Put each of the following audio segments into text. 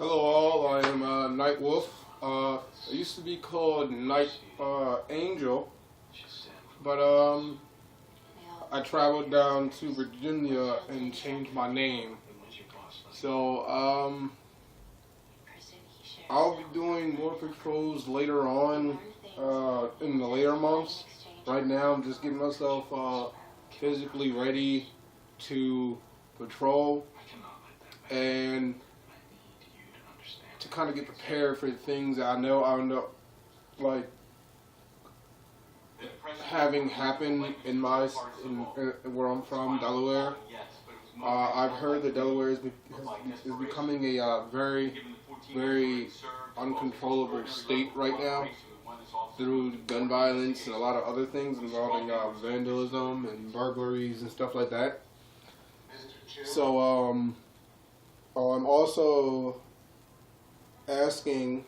Hello all, I am Night Wolf. I used to be called Night Angel, but I traveled down to Virginia and changed my name. So I'll be doing more patrols later on in the later months. Right now I'm just getting myself physically ready to patrol and to kind of get prepared for things that I know I end up like having happen in where I'm from, Delaware. I've heard that Delaware is becoming a very uncontrollable state right now through gun violence and a lot of other things involving vandalism and burglaries and stuff like that. So I'm also asking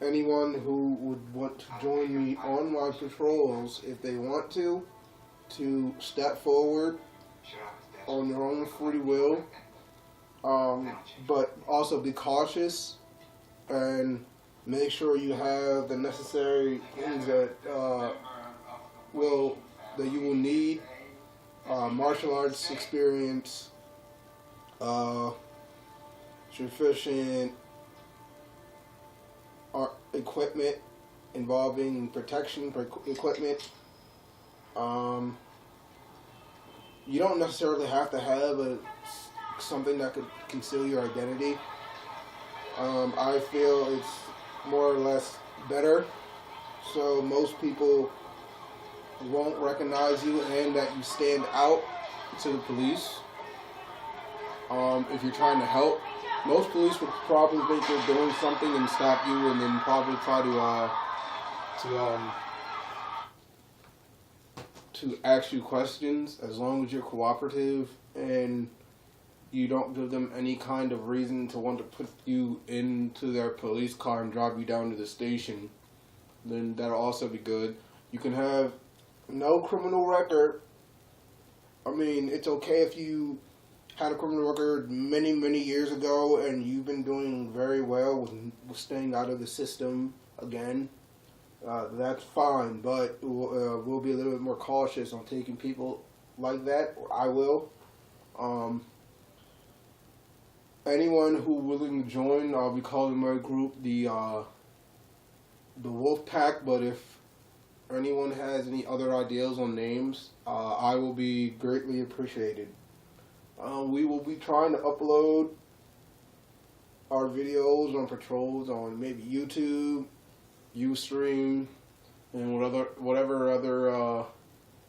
anyone who would want to join me on my patrols, if they want to step forward on their own free will, but also be cautious and make sure you have the necessary things that you will need: martial arts experience, sufficient equipment involving protection equipment. You don't necessarily have to have something that could conceal your identity. I feel it's more or less better, so most people won't recognize you and that you stand out to the police. If you're trying to help, most police would probably think you're doing something and stop you, and then probably try to ask you questions, as long as you're cooperative and you don't give them any kind of reason to want to put you into their police car and drive you down to the station. Then that'll also be good. You can have no criminal record. I mean, it's okay if you had a criminal record many years ago and you've been doing very well with staying out of the system again. That's fine, but we'll be a little bit more cautious on taking people like that. I will. Anyone who willing to join, I'll be calling my group the Wolf Pack. But if anyone has any other ideas on names, I will be greatly appreciated. We will be trying to upload our videos on patrols on maybe YouTube, Ustream, and whatever other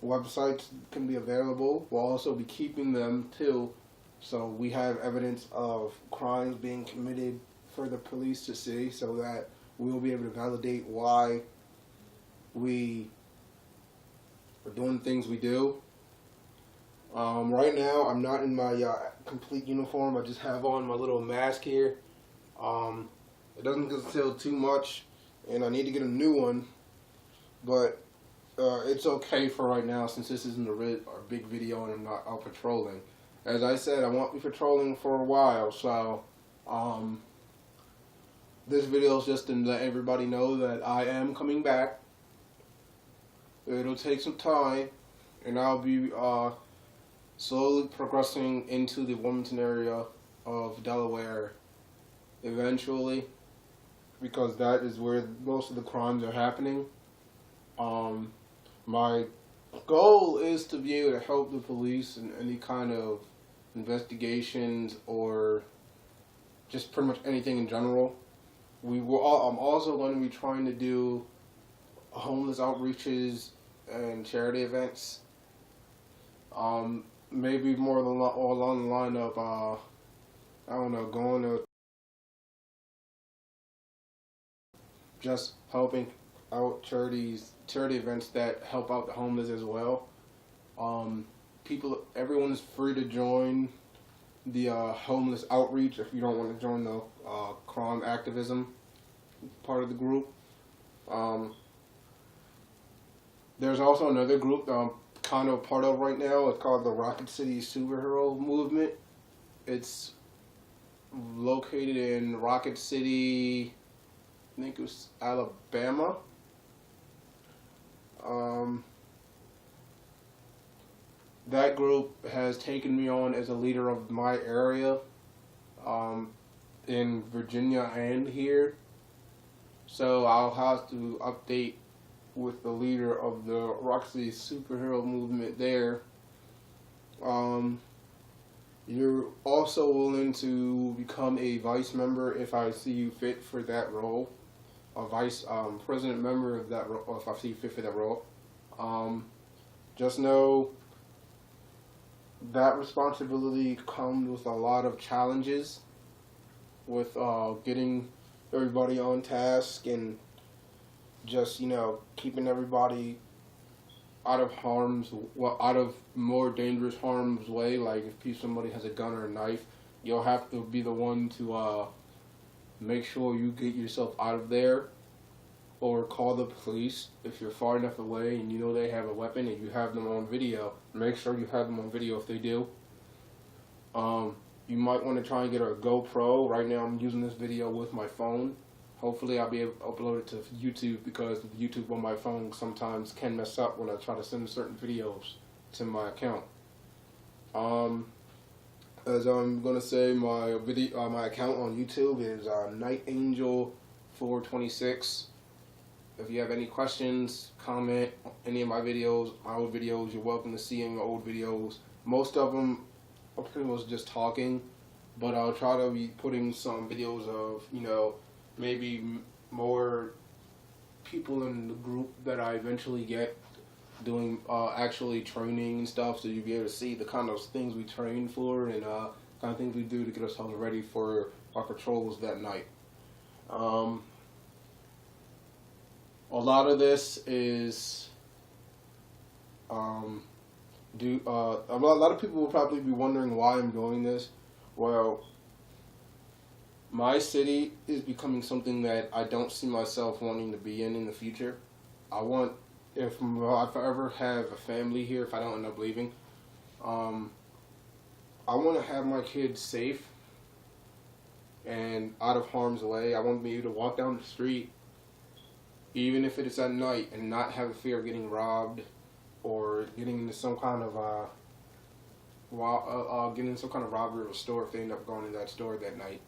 websites can be available. We'll also be keeping them too, so we have evidence of crimes being committed for the police to see, so that we'll be able to validate why we are doing the things we do. Right now, I'm not in my complete uniform. I just have on my little mask here. It doesn't conceal too much, and I need to get a new one, but it's okay for right now, since this isn't a big video and I'm not out patrolling. As I said, I won't be patrolling for a while, so this video is just to let everybody know that I am coming back. It'll take some time, and I'll be slowly progressing into the Wilmington area of Delaware eventually, because that is where most of the crimes are happening. My goal is to be able to help the police in any kind of investigations or just pretty much anything in general. I'm also going to be trying to do homeless outreaches and charity events. Maybe more along the line of, I don't know, going to just helping out charity events that help out the homeless as well. Everyone is free to join the homeless outreach if you don't want to join the crime activism part of the group. There's also another group that I'm kind of part of right now. It's called the Rocket City Superhero Movement. It's located in Rocket City, I think it was Alabama. Um, that group has taken me on as a leader of my area, in Virginia and here. So I'll have to update with the leader of the Roxy superhero movement there. You're also willing to become a vice member if I see you fit for that role, a vice president member of that role, if I see you fit for that role. Just know that responsibility comes with a lot of challenges, with getting everybody on task and just, keeping everybody out of out of more dangerous harm's way. Like if somebody has a gun or a knife, you'll have to be the one to make sure you get yourself out of there, or call the police if you're far enough away and you know they have a weapon and you have them on video. Make sure you have them on video if they do. You might want to try and get a GoPro. Right now I'm using this video with my phone. Hopefully I'll be able to upload it to YouTube, because YouTube on my phone sometimes can mess up when I try to send certain videos to my account. As I'm gonna say, my account on YouTube is Night Angel 426. If you have any questions, comment any of my videos, my old videos, you're welcome to see my old videos. Most of them are pretty much just talking, but I'll try to be putting some videos of, maybe more people in the group that I eventually get doing actually training and stuff, so you'll be able to see the kind of things we train for and kind of things we do to get ourselves ready for our patrols that night. A lot of this is a lot of people will probably be wondering why I'm doing this. Well, my city is becoming something that I don't see myself wanting to be in the future. I want, if I ever have a family here, if I don't end up leaving, I want to have my kids safe and out of harm's way. I want to be able to walk down the street, even if it is at night, and not have a fear of getting robbed or getting into some kind of robbery of a store if they end up going in that store that night.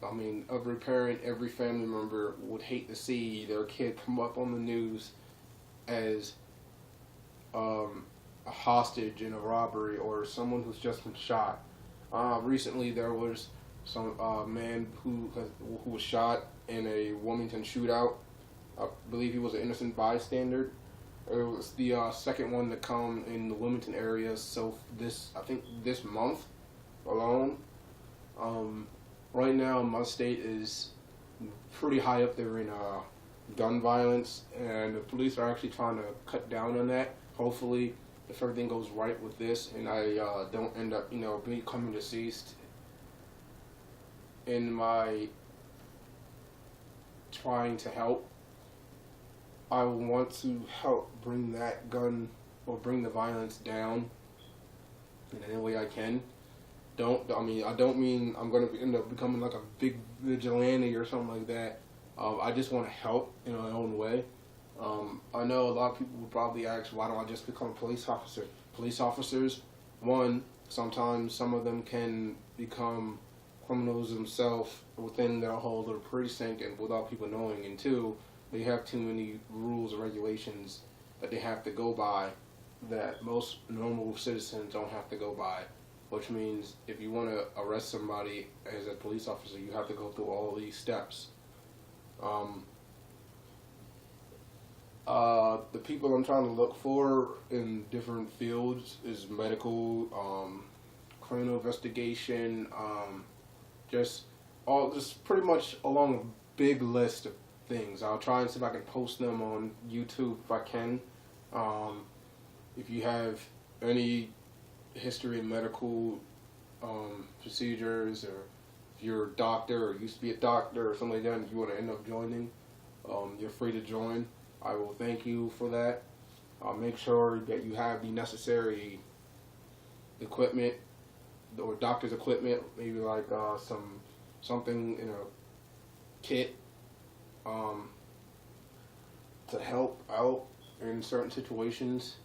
I mean, every parent, every family member would hate to see their kid come up on the news as a hostage in a robbery or someone who's just been shot. Recently, there was some man who was shot in a Wilmington shootout. I believe he was an innocent bystander. It was the second one to come in the Wilmington area. So I think this month alone. Right now, my state is pretty high up there in gun violence, and the police are actually trying to cut down on that. Hopefully, if everything goes right with this, and I don't end up, becoming deceased in my trying to help, I want to help bring that gun or bring the violence down in any way I can. I don't mean I'm going to end up becoming like a big vigilante or something like that. I just want to help in my own way. I know a lot of people would probably ask, why don't I just become a police officer? Police officers, one, sometimes some of them can become criminals themselves within their whole little precinct and without people knowing. And two, they have too many rules and regulations that they have to go by that most normal citizens don't have to go by. Which means if you want to arrest somebody as a police officer, you have to go through all these steps. The people I'm trying to look for in different fields is medical, criminal investigation, just pretty much along a big list of things. I'll try and see if I can post them on YouTube if I can. If you have any history in medical procedures, or if you're a doctor or used to be a doctor or something like that, and if you want to end up joining, you're free to join. I will thank you for that. I'll make sure that you have the necessary equipment or doctor's equipment, maybe like something in a kit to help out in certain situations.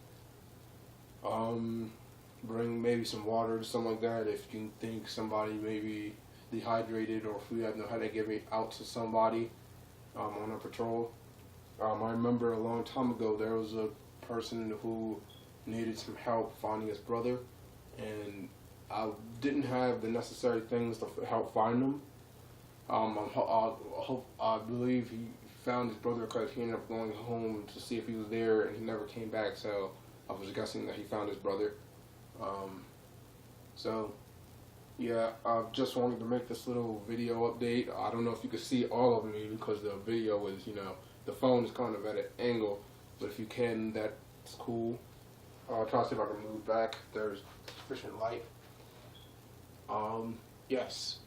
Bring maybe some water or something like that if you think somebody may be dehydrated, or if we know how to get it out to somebody on a patrol. I remember a long time ago there was a person who needed some help finding his brother, and I didn't have the necessary things to help find him. I believe he found his brother because he ended up going home to see if he was there, and he never came back. So I was guessing that he found his brother. So yeah, I just wanted to make this little video update. I don't know if you can see all of me because the video is, the phone is kind of at an angle, but if you can, that's cool. I'll try to see if I can move back. There's sufficient light. Yes.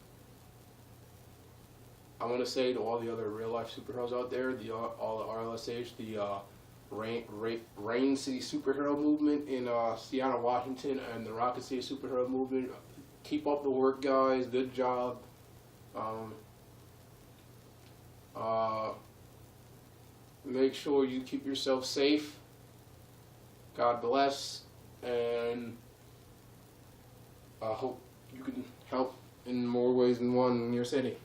I want to say to all the other real life superheroes out there, all the RLSH, the Rain City superhero movement in Seattle, Washington, and the Rocket City superhero movement. Keep up the work, guys. Good job. Make sure you keep yourself safe. God bless, and I hope you can help in more ways than one in your city.